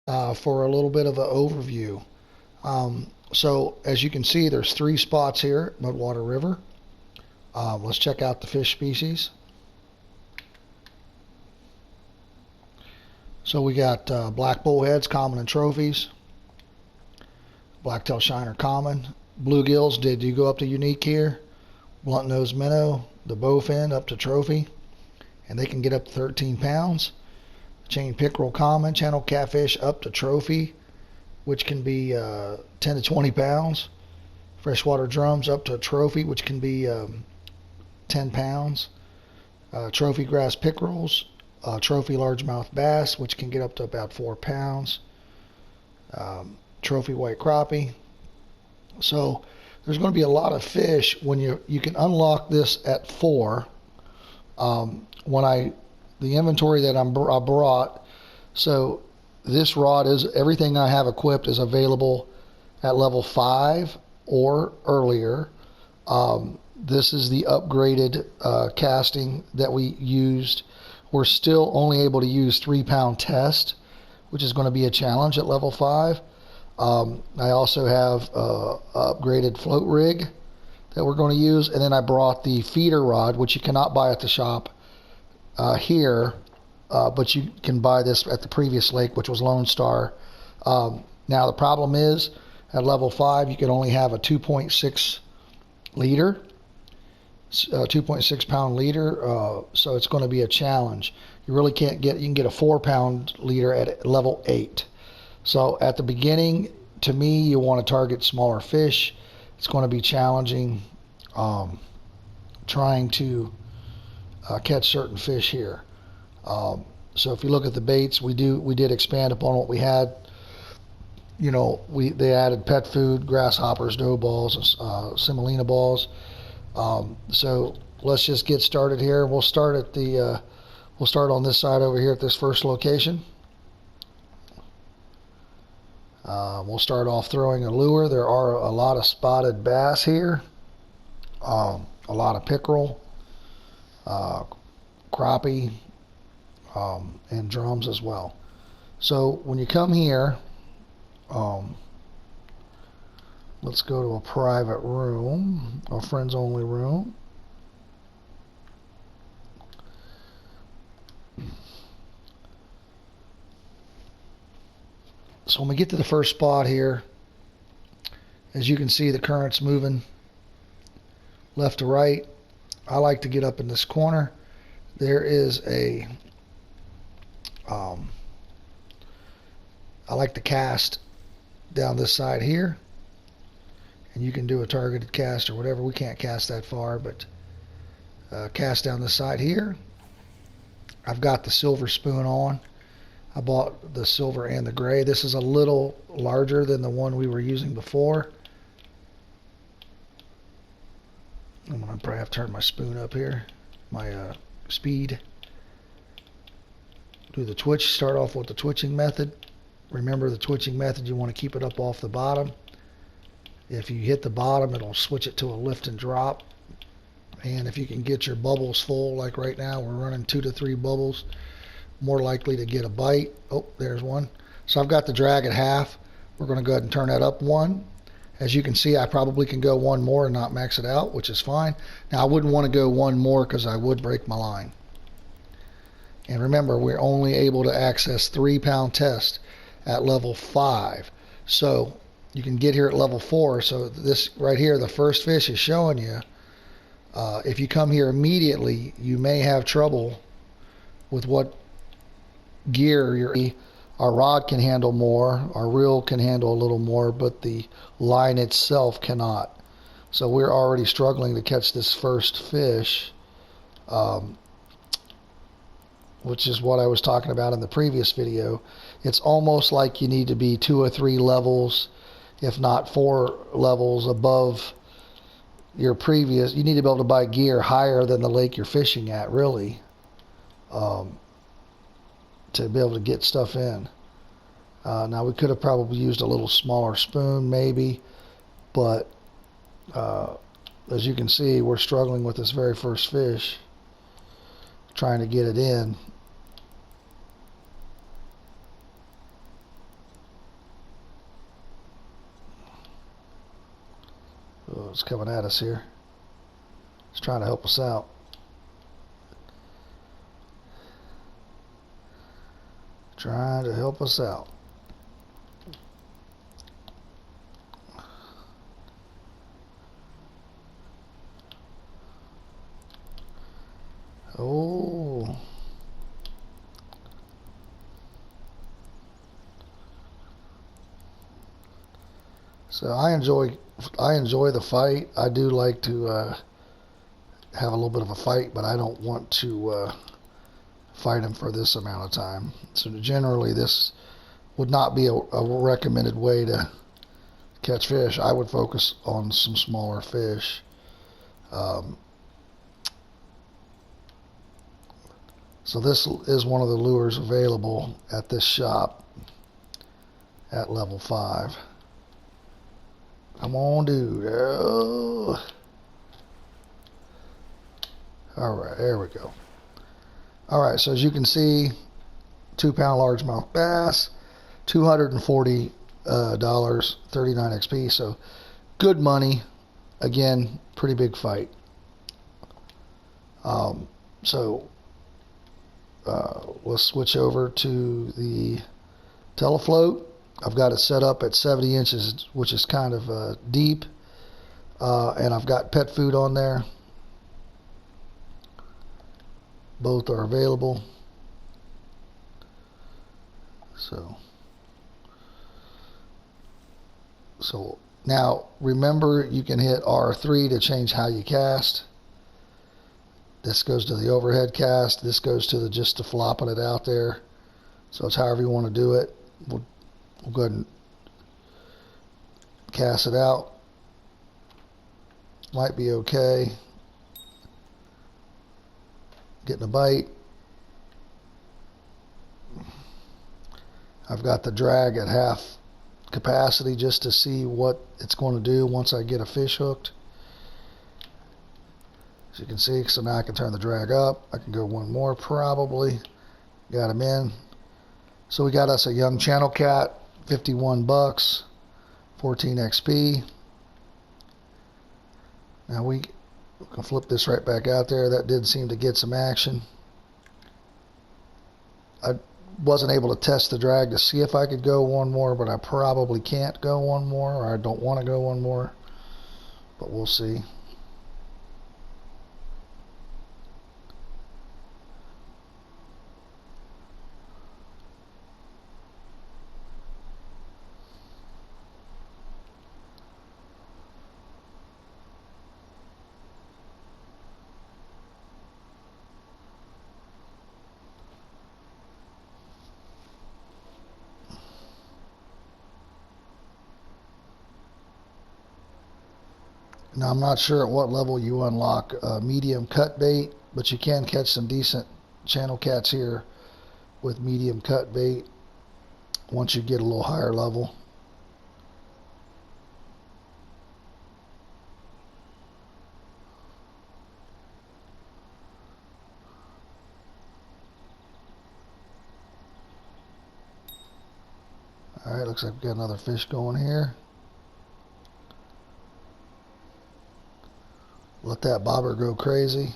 for a little bit of an overview. So as you can see, there's three spots here at Mudwater River. Let's check out the fish species. So we got black bullheads, common and trophies. Blacktail shiner, common. Bluegills, did you go up to unique here? Blunt nosed minnow, the bowfin up to trophy, and they can get up to 13 pounds. Chain pickerel, common. Channel catfish up to trophy, which can be 10 to 20 pounds. Freshwater drums up to trophy, which can be 10 pounds. Trophy grass pickerels, trophy largemouth bass, which can get up to about 4 pounds. Trophy white crappie. So there's going to be a lot of fish when you can unlock this at 4. The inventory that I brought, so this rod is everything I have equipped is available at level 5 or earlier. This is the upgraded casting that we used. We're still only able to use 3-pound test, which is going to be a challenge at level 5. I also have upgraded float rig that we're going to use, and then I brought the feeder rod, which you cannot buy at the shop here, but you can buy this at the previous lake, which was Lone Star. Now the problem is at level 5 you can only have a 2.6 liter, 2.6 pound leader, so it's going to be a challenge. You really can't get, you can get a 4-pound leader at level 8. So at the beginning, to me, you want to target smaller fish. It's going to be challenging trying to catch certain fish here. So if you look at the baits, we did expand upon what we had. You know, they added pet food, grasshoppers, dough balls, semolina balls. So let's just get started here. We'll start on this side over here at this first location. We'll start off throwing a lure. There are a lot of spotted bass here, a lot of pickerel, crappie, and drums as well. So when you come here, let's go to a private room, a friends only room. So when we get to the first spot here, as you can see, the current's moving left to right. I like to get up in this corner. There is a I like to cast down this side here, and you can do a targeted cast or whatever. We can't cast that far, but cast down this side here. I've got the silver spoon on. I bought the silver and the gray. This is a little larger than the one we were using before. I'm going to probably have to turn my spoon up here, my speed. Do the twitch, start off with the twitching method. Remember the twitching method, you want to keep it up off the bottom. If you hit the bottom, it'll switch it to a lift and drop. And if you can get your bubbles full, like right now, we're running 2 to 3 bubbles, more likely to get a bite. Oh, there's one. So I've got the drag at half. We're going to go ahead and turn that up 1. As you can see, I probably can go 1 more and not max it out, which is fine. Now I wouldn't want to go 1 more because I would break my line. And remember, we're only able to access 3-pound test at level 5. So you can get here at level 4. So this right here, the first fish is showing you. If you come here immediately, you may have trouble with what gear our rod can handle more, our reel can handle a little more, but the line itself cannot. So we're already struggling to catch this first fish, which is what I was talking about in the previous video. It's almost like you need to be 2 or 3 levels, if not 4 levels above your previous. You need to be able to buy gear higher than the lake you're fishing at, really, to be able to get stuff in. Now we could have probably used a little smaller spoon maybe, but as you can see, we're struggling with this very first fish, trying to get it in. what's coming at us here. It's trying to help us out. Trying to help us out. Oh. So I enjoy the fight. I do like to have a little bit of a fight, but I don't want to fight him for this amount of time. So generally this would not be a recommended way to catch fish. I would focus on some smaller fish. So this is one of the lures available at this shop at level 5. Come on, dude. Oh. Alright, there we go. Alright, so as you can see, 2-pound largemouth bass, $240, 39 XP, so good money. Again, pretty big fight. Let's switch over to the Telefloat. I've got it set up at 70 inches, which is kind of deep, and I've got pet food on there. Both are available. So now remember, you can hit R3 to change how you cast. This goes to the overhead cast. This goes to just flopping it out there. So it's however you want to do it. We'll go ahead and cast it out. Might be okay. Getting a bite. I've got the drag at half capacity just to see what it's going to do once I get a fish hooked. As you can see, so now I can turn the drag up. I can go one more probably. Got him in. So we got us a young channel cat, 51 bucks, 14 XP. Now we can flip this right back out there. That did seem to get some action. I wasn't able to test the drag to see if I could go one more, but I probably can't go one more, or I don't want to go one more, but we'll see. Now, I'm not sure at what level you unlock medium cut bait, but you can catch some decent channel cats here with medium cut bait once you get a little higher level. Alright, looks like we've got another fish going here. Let that bobber go crazy.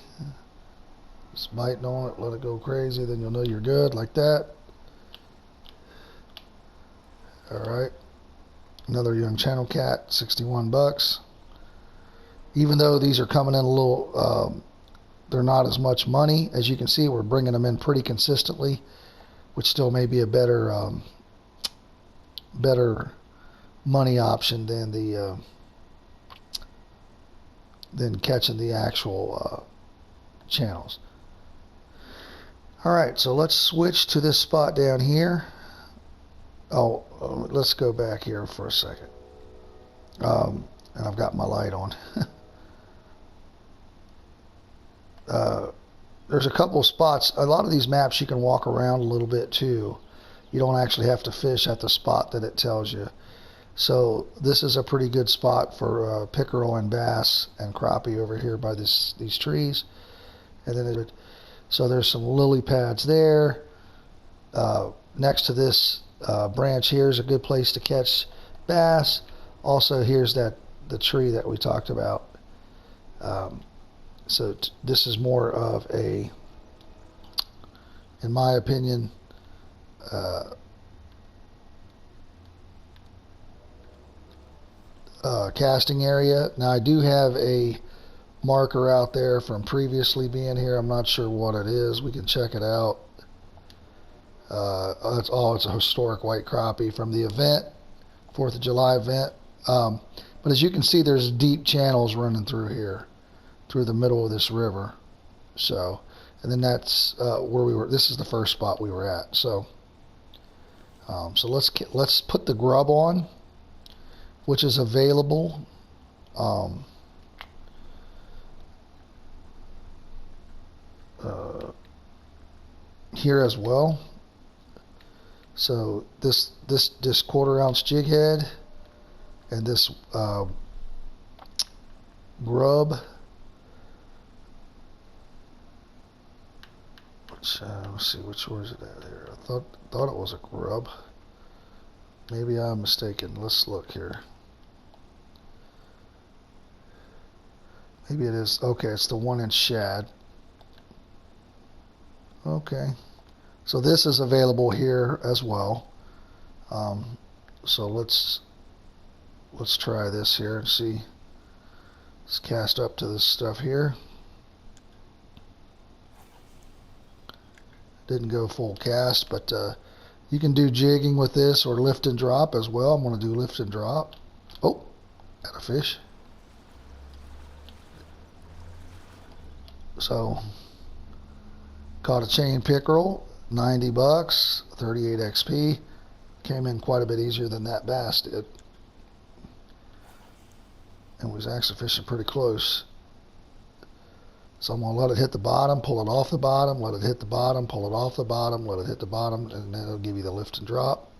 Just biting on it, let it go crazy, then you'll know you're good, like that. Alright. Another young channel cat, 61 bucks. Even though these are coming in a little, they're not as much money. As you can see, we're bringing them in pretty consistently, which still may be a better money option than the than catching the actual channels. Alright, so let's switch to this spot down here. Let's go back here for a second. And I've got my light on. There's a couple of spots. A lot of these maps you can walk around a little bit too. You don't actually have to fish at the spot that it tells you. So this is a pretty good spot for pickerel and bass and crappie over here by these trees. And then so there's some lily pads there. Next to this branch here is a good place to catch bass. Also, here's that the tree that we talked about. So this is more of a, in my opinion, casting area. Now I do have a marker out there from previously being here. I'm not sure what it is. We can check it out. It's a historic white crappie from the event, 4th of July event. But as you can see, there's deep channels running through here, through the middle of this river. So, and then that's where we were. This is the first spot we were at. So, so let's put the grub on, which is available. Here as well. So this 1/4 ounce jig head and this grub, which let's see, which one is it at here? I thought it was a grub. Maybe I'm mistaken. Let's look here. Maybe it is. Okay, it's the 1-inch shad. Okay, so this is available here as well. So let's try this here and see. Let's cast up to this stuff here. Didn't go full cast, but you can do jigging with this or lift and drop as well. I'm going to do lift and drop. Oh, got a fish. So caught a chain pickerel, 90 bucks, 38 XP. Came in quite a bit easier than that bass did. And was actually fishing pretty close. So I'm going to let it hit the bottom, pull it off the bottom, let it hit the bottom, pull it off the bottom, let it hit the bottom, and then it'll give you the lift and drop.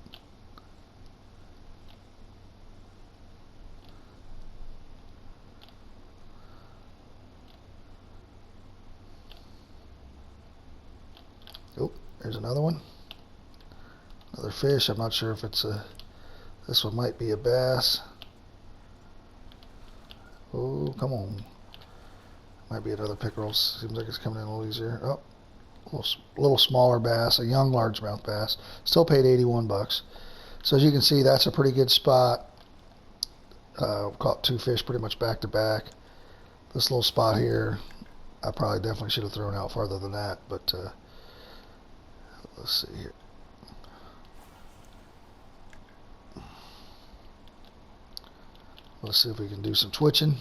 Oh, there's another one. Another fish. I'm not sure if it's a, this one might be a bass. Oh, come on. Might be another pickerel. Seems like it's coming in a little easier. Oh, a little smaller bass, a young largemouth bass. Still paid 81 bucks. So as you can see, that's a pretty good spot. Caught 2 fish pretty much back to back. This little spot here, I probably definitely should have thrown out farther than that, but let's see here. Let's see if we can do some twitching.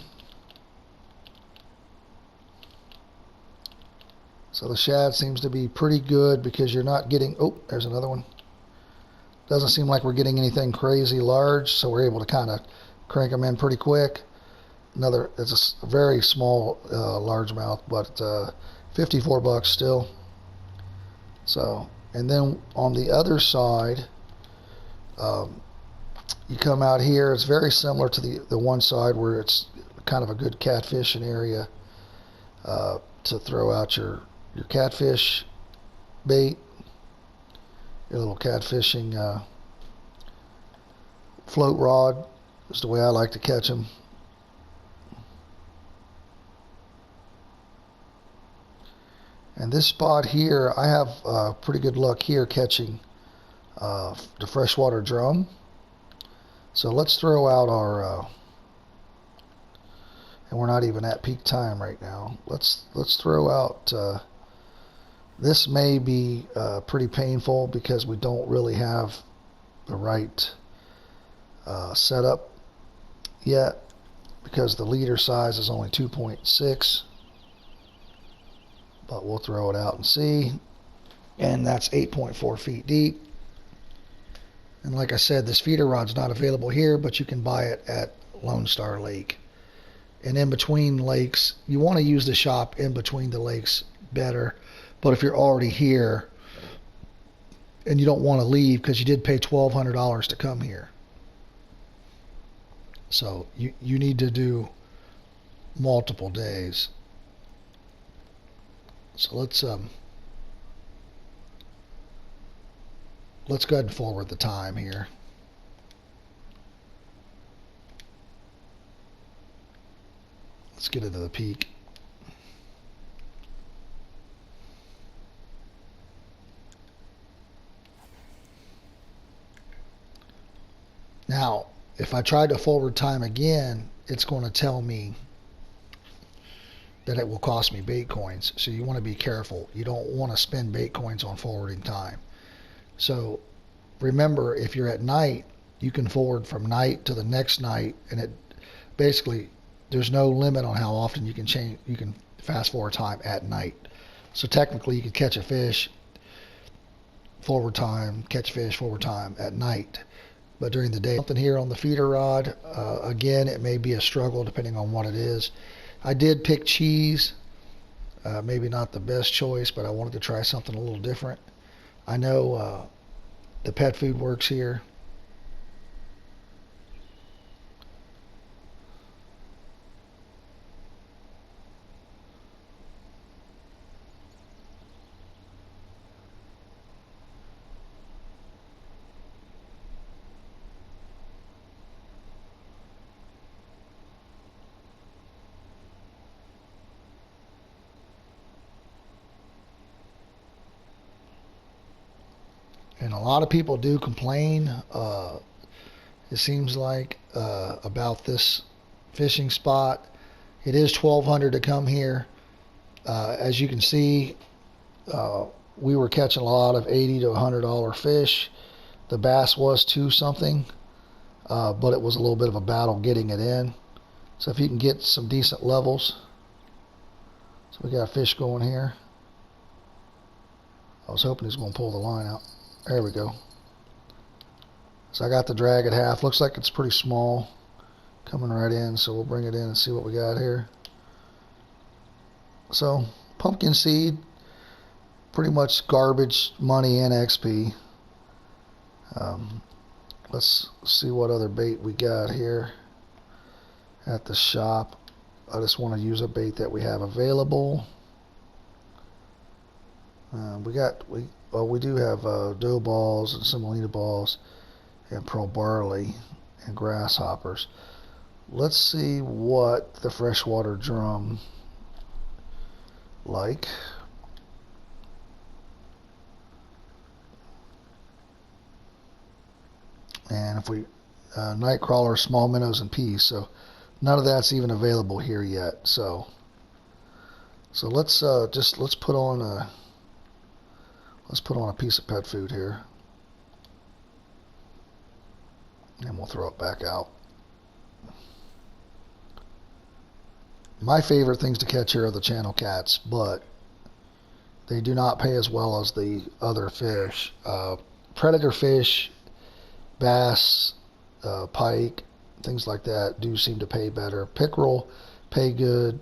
So the shad seems to be pretty good because you're not getting, oh, there's another one. Doesn't seem like we're getting anything crazy large, so we're able to kind of crank them in pretty quick. Another, it's a very small largemouth, but 54 bucks still. So, and then on the other side, you come out here. It's very similar to the one side where it's kind of a good catfishing area to throw out your catfish bait, your little catfishing float rod is the way I like to catch them. And this spot here, I have pretty good luck here catching the freshwater drum. So let's throw out our, and we're not even at peak time right now. Let's throw out. This may be pretty painful because we don't really have the right setup yet, because the leader size is only 2.6. But we'll throw it out and see. And that's 8.4 feet deep. And like I said, this feeder rod's not available here, but you can buy it at Lone Star Lake. And in between lakes, you want to use the shop in between the lakes better. But if you're already here and you don't want to leave because you did pay $1,200 to come here, so you need to do multiple days. So let's go ahead and forward the time here. Let's get into the peak. Now, if I try to forward time again, it's going to tell me that it will cost me bait coins. So you want to be careful. You don't want to spend bait coins on forwarding time. So remember, if you're at night, you can forward from night to the next night, and it basically, there's no limit on how often you can change. You can fast forward time at night. So technically, you could catch a fish, forward time, catch fish, forward time at night. But during the day, something here on the feeder rod, again, it may be a struggle depending on what it is. I did pick cheese, maybe not the best choice, but I wanted to try something a little different. I know the pet food works here. And a lot of people do complain, it seems like, about this fishing spot. It is $1,200 to come here. As you can see, we were catching a lot of $80 to $100 fish. The bass was 2 something, but it was a little bit of a battle getting it in. So if you can get some decent levels. So we got a fish going here. I was hoping he was going to pull the line out. There we go. So I got the drag at half. Looks like it's pretty small. Coming right in, so we'll bring it in and see what we got here. So, pumpkin seed, pretty much garbage money and XP. Let's see what other bait we got here at the shop. I just want to use a bait that we have available. We do have dough balls and semolina balls and pearl barley and grasshoppers. Let's see what the freshwater drum like. And if we night crawler, small minnows, and peas. So none of that's even available here yet. So let's put on a piece of pet food here, and we'll throw it back out. My favorite things to catch here are the channel cats, but they do not pay as well as the other fish. Predator fish, bass, pike, things like that do seem to pay better. Pickerel pay good,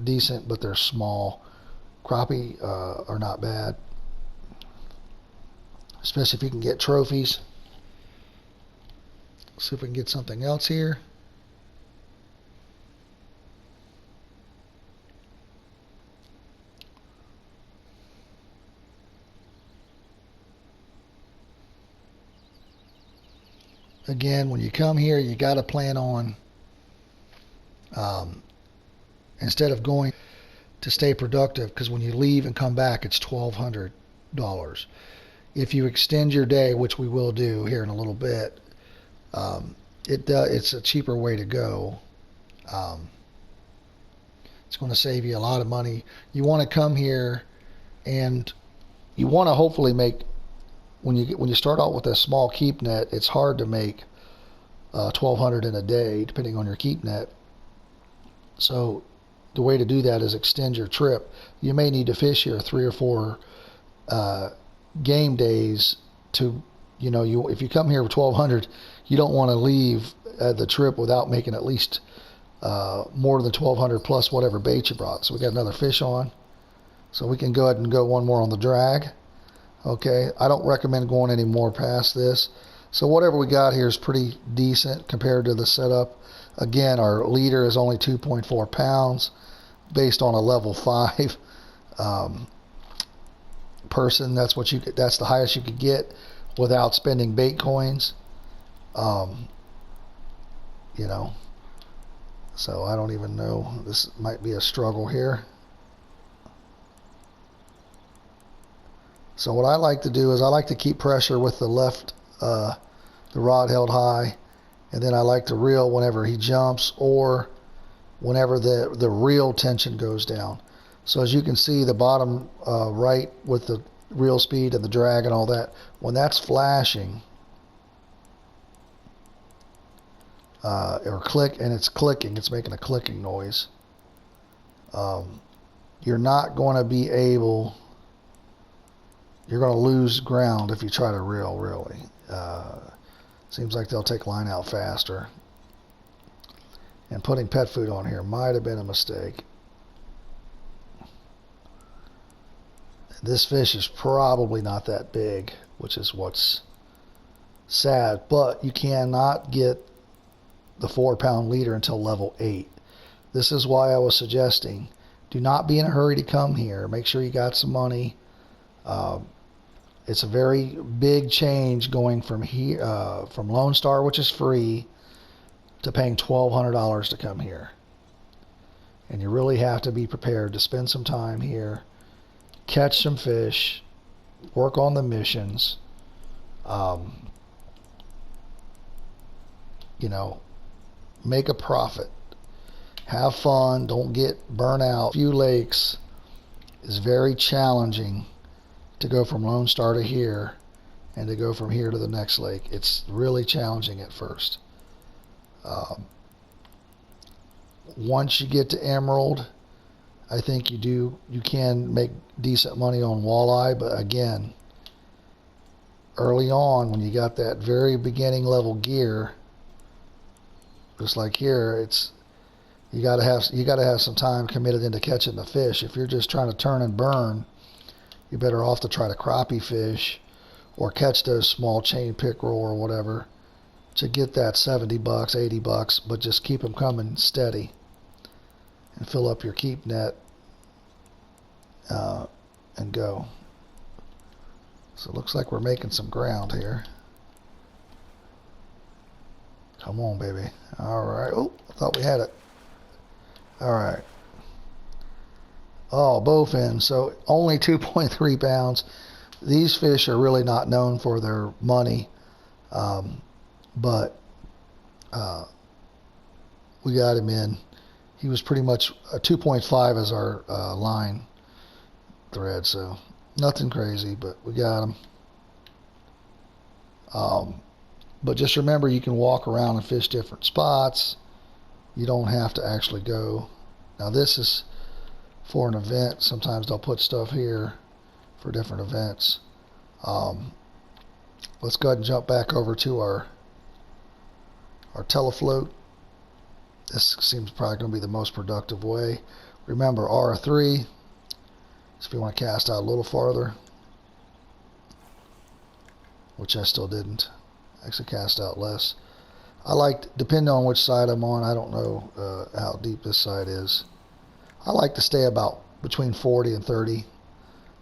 decent, but they're small. Crappie are not bad, especially if you can get trophies. See if we can get something else here. Again, when you come here, you got to plan on, instead of going to stay productive, because when you leave and come back, it's $1,200. If you extend your day, which we will do here in a little bit, it's a cheaper way to go. It's going to save you a lot of money. You want to come here, and you want to hopefully make, when you start out with a small keep net, it's hard to make $1,200 in a day, depending on your keep net. So the way to do that is extend your trip. You may need to fish here 3 or 4 game days to, if you come here with $1,200, you don't want to leave the trip without making at least more than $1,200 plus whatever bait you brought. So we got another fish on, so we can go ahead and go one more on the drag. Okay, I don't recommend going any more past this. So whatever we got here is pretty decent compared to the setup. Again, our leader is only 2.4 pounds based on a level 5 person. That's the highest you could get without spending bait coins. So I don't even know. This might be a struggle here. So what I like to do is I like to keep pressure with the left, the rod held high, and then I like to reel whenever he jumps or whenever the reel tension goes down. So as you can see, the bottom right with the reel speed and the drag and all that, when that's flashing or click, and it's clicking, it's making a clicking noise, you're not going to be able, you're going to lose ground if you try to reel, really. Seems like they'll take line out faster. And putting pet food on here might have been a mistake. This fish is probably not that big, which is what's sad, but you cannot get the 4-pound leader until level 8. This is why I was suggesting, do not be in a hurry to come here. Make sure you got some money. It's a very big change going from here, from Lone Star, which is free, to paying $1,200 to come here. And you really have to be prepared to spend some time here, catch some fish, work on the missions, you know, make a profit, have fun, don't get burnt out. A few lakes is very challenging to go from Lone Star to here and to go from here to the next lake. It's really challenging at first. Once you get to Emerald, I think you can make decent money on walleye, but again, early on when you got that very beginning level gear, just like here, it's you gotta have some time committed into catching the fish. If you're just trying to turn and burn, you're better off to try to crappie fish or catch those small chain pickerel or whatever to get that $70, $80, but just keep them coming steady and fill up your keep net and go. So it looks like we're making some ground here. Come on, baby. All right. Oh, I thought we had it. All right. Oh, bowfin. So only 2.3 pounds. These fish are really not known for their money, but we got him in. He was pretty much a 2.5 as our line thread, so nothing crazy, but we got him. But just remember, you can walk around and fish different spots. You don't have to actually go. Now this is for an event. Sometimes they'll put stuff here for different events. Let's go ahead and jump back over to our telefloat. This seems probably going to be the most productive way. Remember, R3, so if you want to cast out a little farther, which I still didn't. Actually cast out less. I like, depending on which side I'm on, I don't know how deep this side is. I like to stay about between 40 and 30.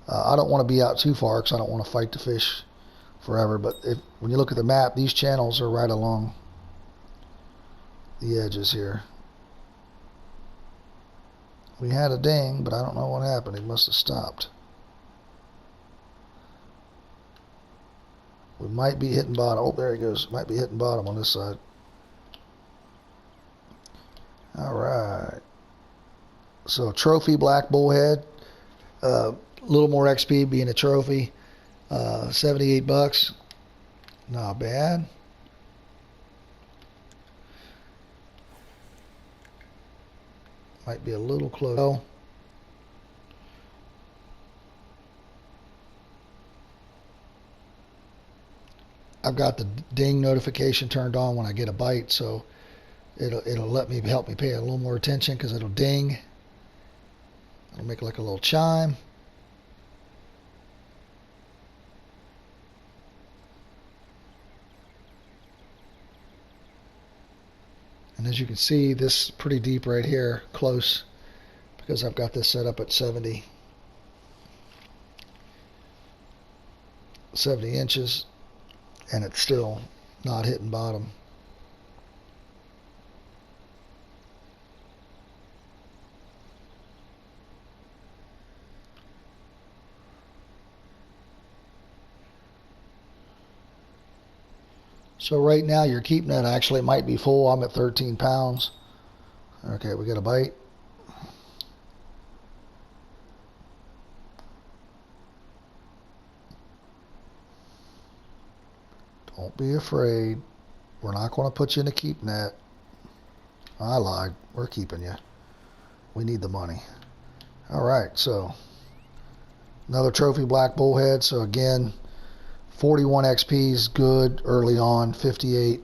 I don't want to be out too far because I don't want to fight the fish forever, but when you look at the map, these channels are right along the edges here. We had a ding, but I don't know what happened. He must have stopped. We might be hitting bottom. Oh, there he goes. Might be hitting bottom on this side. All right. So trophy black bullhead. A little more XP being a trophy. $78. Not bad. Might be a little close. I've got the ding notification turned on when I get a bite, so it'll help me pay a little more attention because it'll ding. It'll make like a little chime. And as you can see, this is pretty deep right here, close, because I've got this set up at 70 inches, and it's still not hitting bottom. So right now your keep net actually might be full. I'm at 13 pounds. Okay, we got a bite. Don't be afraid. We're not going to put you in a keep net. I lied. We're keeping you. We need the money. All right, so another trophy black bullhead. So again, 41 XP is good early on. 58,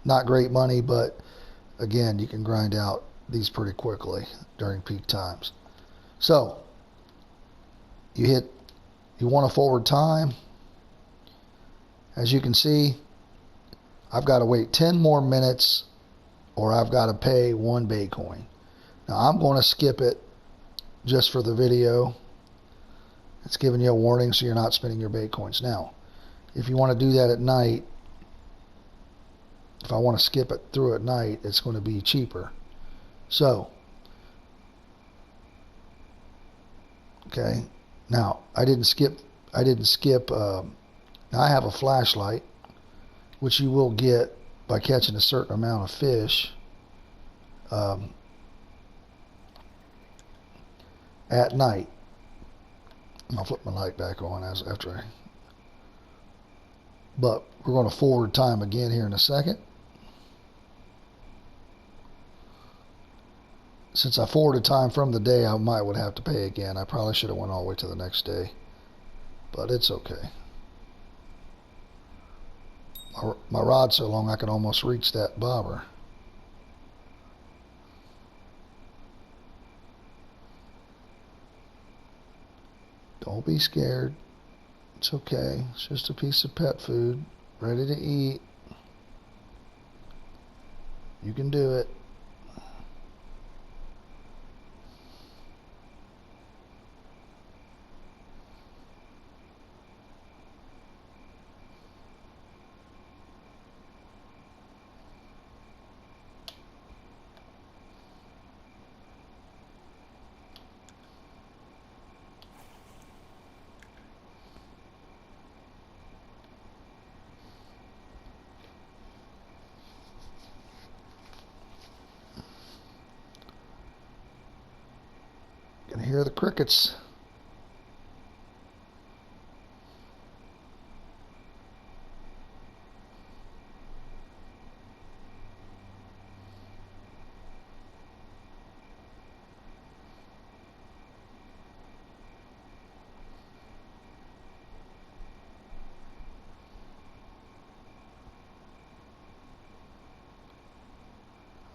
not great money, but again, you can grind out these pretty quickly during peak times. So you want a forward time. As you can see, I've got to wait 10 more minutes or I've got to pay 1 bait coin. Now I'm going to skip it just for the video. It's giving you a warning so you're not spending your bait coins. Now, if you want to do that at night, if I want to skip it through at night, it's going to be cheaper. So, okay, now I didn't skip. Now I have a flashlight, which you will get by catching a certain amount of fish at night. I'll flip my light back on but we're going to forward time again here in a second. Since I forwarded time from the day, I would have to pay again. I probably should have went all the way to the next day, but it's okay. My rod's so long I can almost reach that bobber. Don't be scared. It's okay. It's just a piece of pet food, ready to eat. You can do it. You can hear the crickets.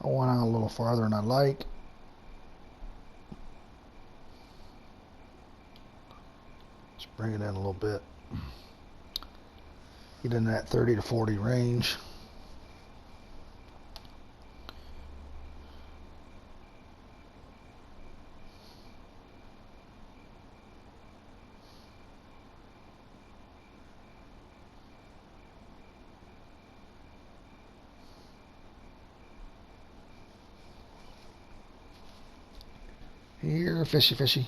I went out a little farther than I like. Let's bring it in a little bit. Get in that 30 to 40 range. Here, fishy, fishy.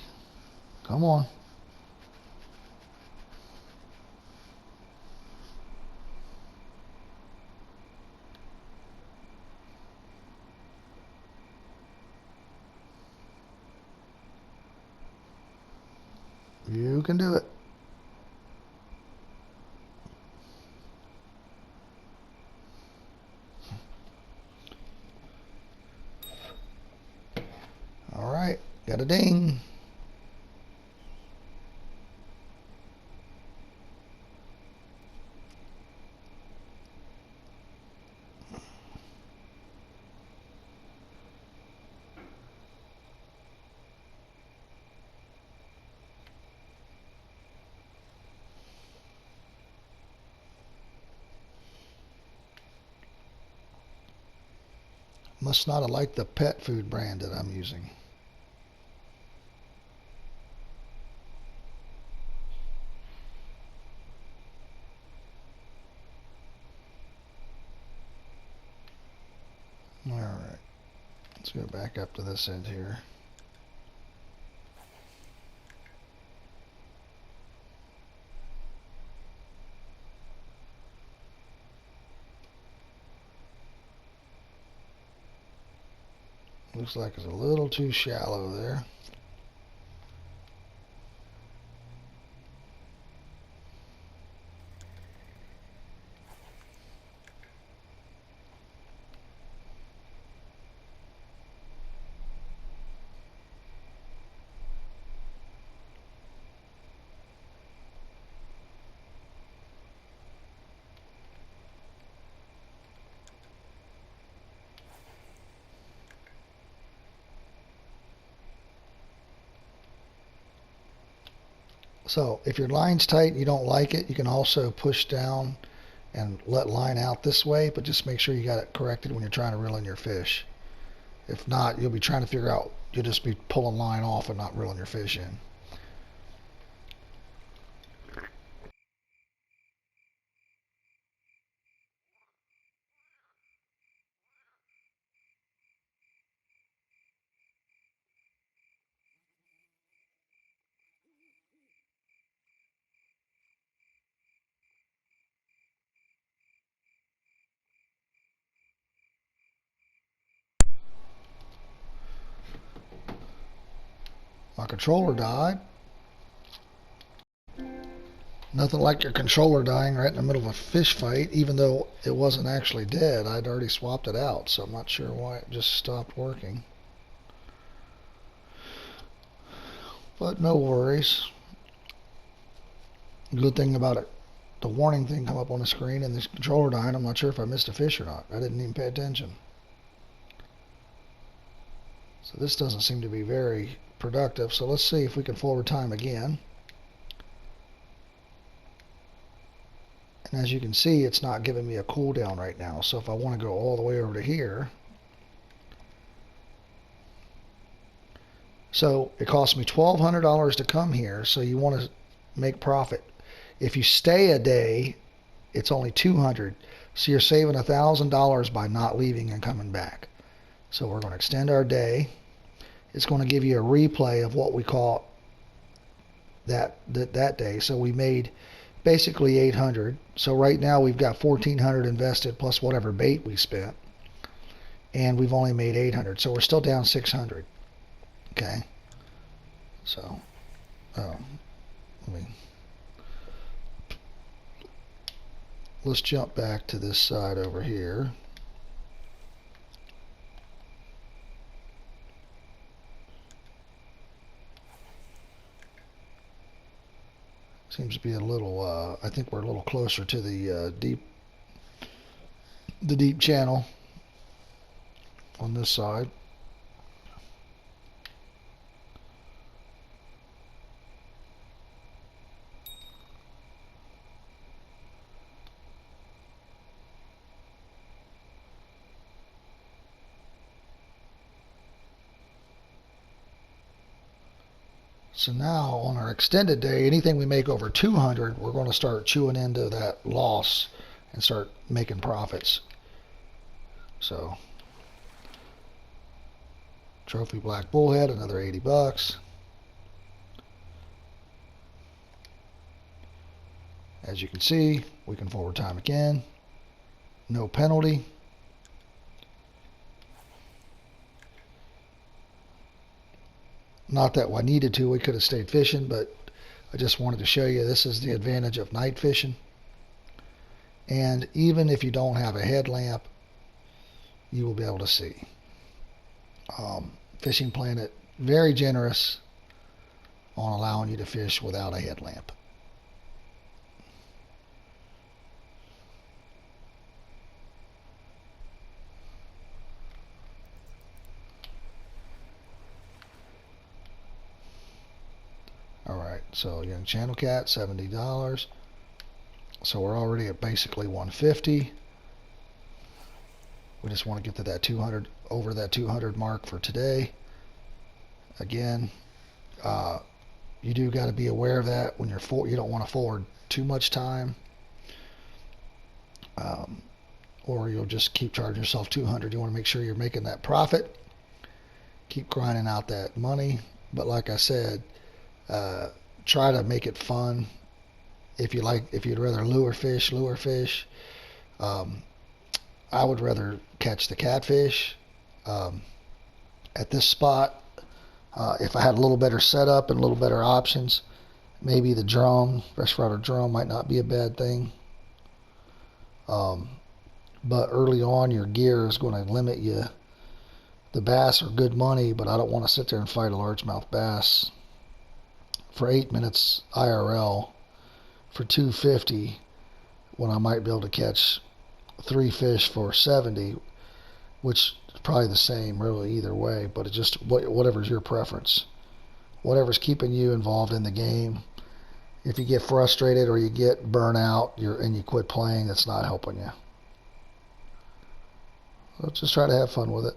Come on. You can do it. All right, got a ding. Must not have liked the pet food brand that I'm using. All right, let's go back up to this end here. Looks like it's a little too shallow there. So if your line's tight and you don't like it, you can also push down and let line out this way, but just make sure you got it corrected when you're trying to reel in your fish. If not, you'll be trying to figure out, you'll just be pulling line off and not reeling your fish in. My controller died. Nothing like your controller dying right in the middle of a fish fight, even though it wasn't actually dead. I'd already swapped it out, so I'm not sure why it just stopped working. But no worries. Good thing about it, the warning thing come up on the screen and the controller dying. I'm not sure if I missed a fish or not. I didn't even pay attention. So this doesn't seem to be very productive. So let's see if we can forward time again. And as you can see, it's not giving me a cooldown right now. So if I want to go all the way over to here, so it cost me $1,200 to come here. So you want to make profit. If you stay a day, it's only $200. So you're saving $1,000 by not leaving and coming back. So we're going to extend our day. It's going to give you a replay of what we caught that day. So we made basically 800. So right now we've got 1,400 invested plus whatever bait we spent, and we've only made 800. So we're still down 600. Okay. So, let's jump back to this side over here. Seems to be a little, I think we're a little closer to the deep channel on this side. So now on our extended day, anything we make over 200, we're going to start chewing into that loss and start making profits. So trophy black bullhead, another 80 bucks. As you can see, we can forward time again. No penalty. Not that I needed to, we could have stayed fishing, but I just wanted to show you this is the advantage of night fishing. And even if you don't have a headlamp, you will be able to see. Fishing Planet, very generous on allowing you to fish without a headlamp. Alright, so young channel cat, $70. So we're already at basically 150. We just want to get to that 200, over that 200 mark for today. Again, you do got to be aware of that when you're you don't want to forward too much time, or you'll just keep charging yourself 200. You want to make sure you're making that profit. Keep grinding out that money. But like I said, try to make it fun. If you'd rather lure fish. I would rather catch the catfish. At this spot, if I had a little better setup and a little better options, maybe the drum, freshwater drum, might not be a bad thing. But early on, your gear is going to limit you. The bass are good money, but I don't want to sit there and fight a largemouth bass for 8 minutes IRL for $2.50 when I might be able to catch 3 fish for $70, which is probably the same really either way, but it just whatever's your preference, whatever's keeping you involved in the game. If you get frustrated or you get burnt out and you quit playing, that's not helping you. So just try to have fun with it.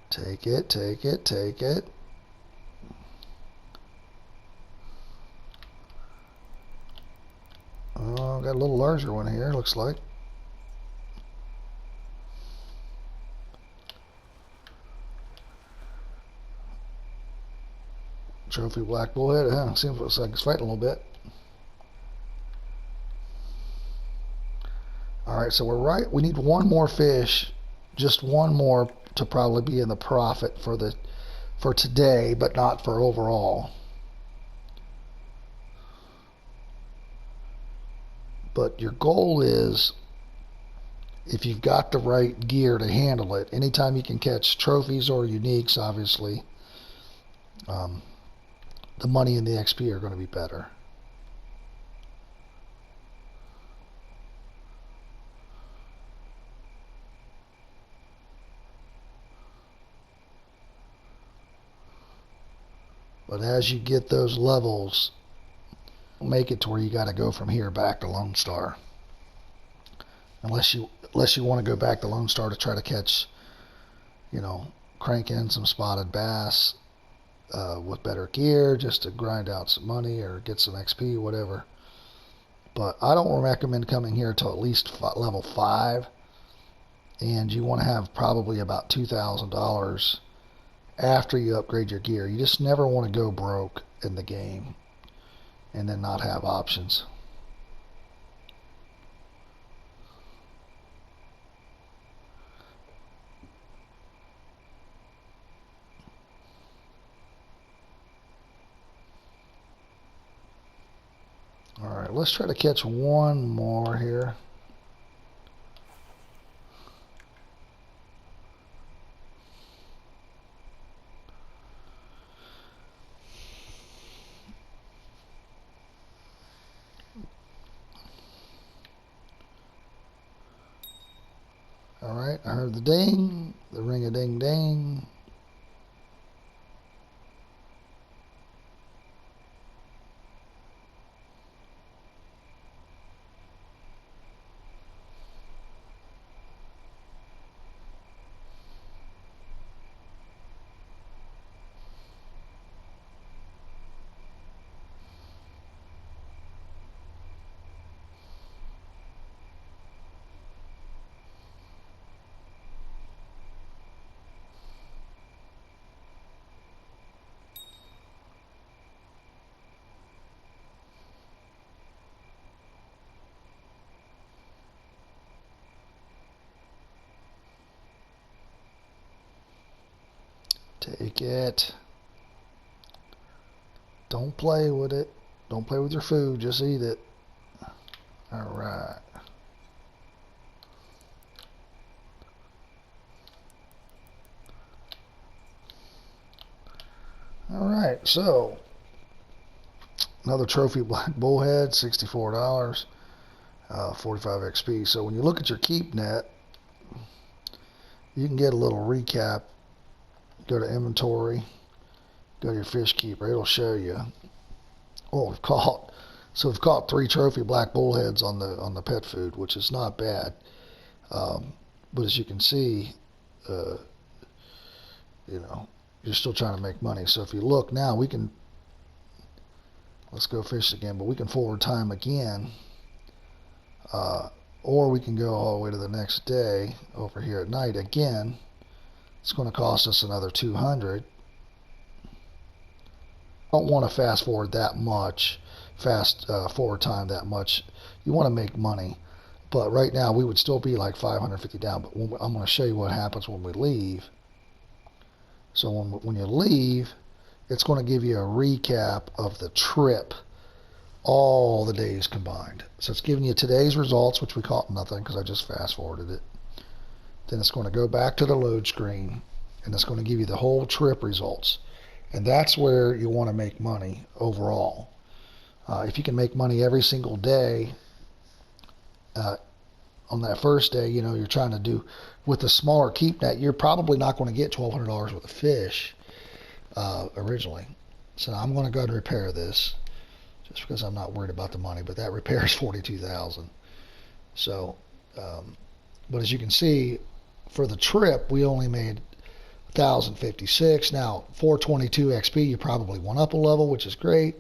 Take it, take it, take it. Oh, got a little larger one here, looks like. Trophy black bullhead, huh? Seems like it's fighting a little bit. Alright, so we're right. We need one more fish, just one more to probably be in the profit for today, but not for overall. But your goal is, if you've got the right gear to handle it, anytime you can catch trophies or uniques, obviously, the money and the XP are going to be better. But as you get those levels, make it to where you got to go from here back to Lone Star. Unless you want to go back to Lone Star to try to catch, crank in some spotted bass with better gear, just to grind out some money or get some XP, whatever. But I don't recommend coming here till at least level 5, and you want to have probably about $2,000 after you upgrade your gear. You just never want to go broke in the game and then not have options. Alright, let's try to catch one more here. Alright, I heard the ding, the ring-a-ding-ding. Take it. Don't play with it. Don't play with your food. Just eat it. Alright. Alright, so another trophy black bullhead, $64, 45 XP. So when you look at your keep net, you can get a little recap. Go to inventory, go to your fish keeper. It'll show you what we've caught. So we've caught 3 trophy black bullheads on the pet food, which is not bad. But as you can see, you're still trying to make money. So if you look now, let's go fish again, but we can forward time again, or we can go all the way to the next day over here at night again. It's going to cost us another 200. Don't want to fast forward that much, forward time that much. You want to make money, But right now we would still be like 550 down. But I'm going to show you what happens when we leave. So when you leave, it's going to give you a recap of the trip, all the days combined. So it's giving you today's results, which we caught nothing because I just fast forwarded it. Then it's going to go back to the load screen, and it's going to give you the whole trip results. And that's where you want to make money overall. If you can make money every single day, on that first day, you're trying to do with a smaller keep net, you're probably not going to get $1,200 worth of fish originally. So I'm going to go ahead and repair this just because I'm not worried about the money, but that repair is $42,000. So, but as you can see, for the trip, we only made 1,056. Now, 422 XP, you probably went up a level, which is great,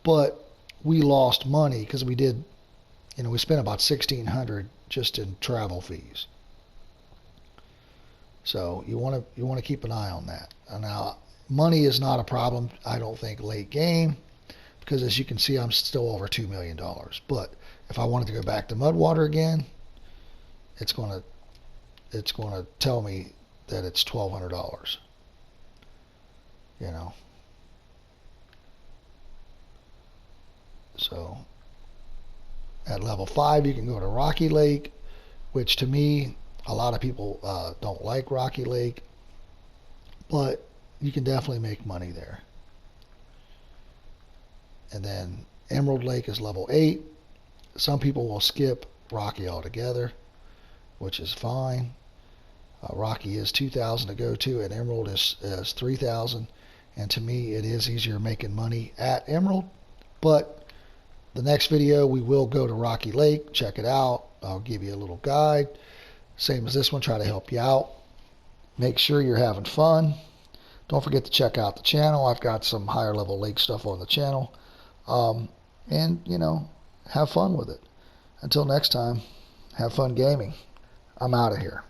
but we lost money because we did, we spent about $1,600 just in travel fees. So you want to keep an eye on that. Now, money is not a problem, I don't think, late game, because as you can see, I'm still over $2 million. But if I wanted to go back to Mudwater again, it's going to tell me that it's $1,200. So at level 5, you can go to Rocky Lake, which to me, a lot of people don't like Rocky Lake, but you can definitely make money there. And then Emerald Lake is level 8. Some people will skip Rocky altogether, which is fine. Rocky is 2,000 to go to, and Emerald is 3,000. And to me, it is easier making money at Emerald. But the next video, we will go to Rocky Lake. Check it out. I'll give you a little guide. Same as this one, try to help you out. Make sure you're having fun. Don't forget to check out the channel. I've got some higher level lake stuff on the channel. And, have fun with it. Until next time, have fun gaming. I'm out of here.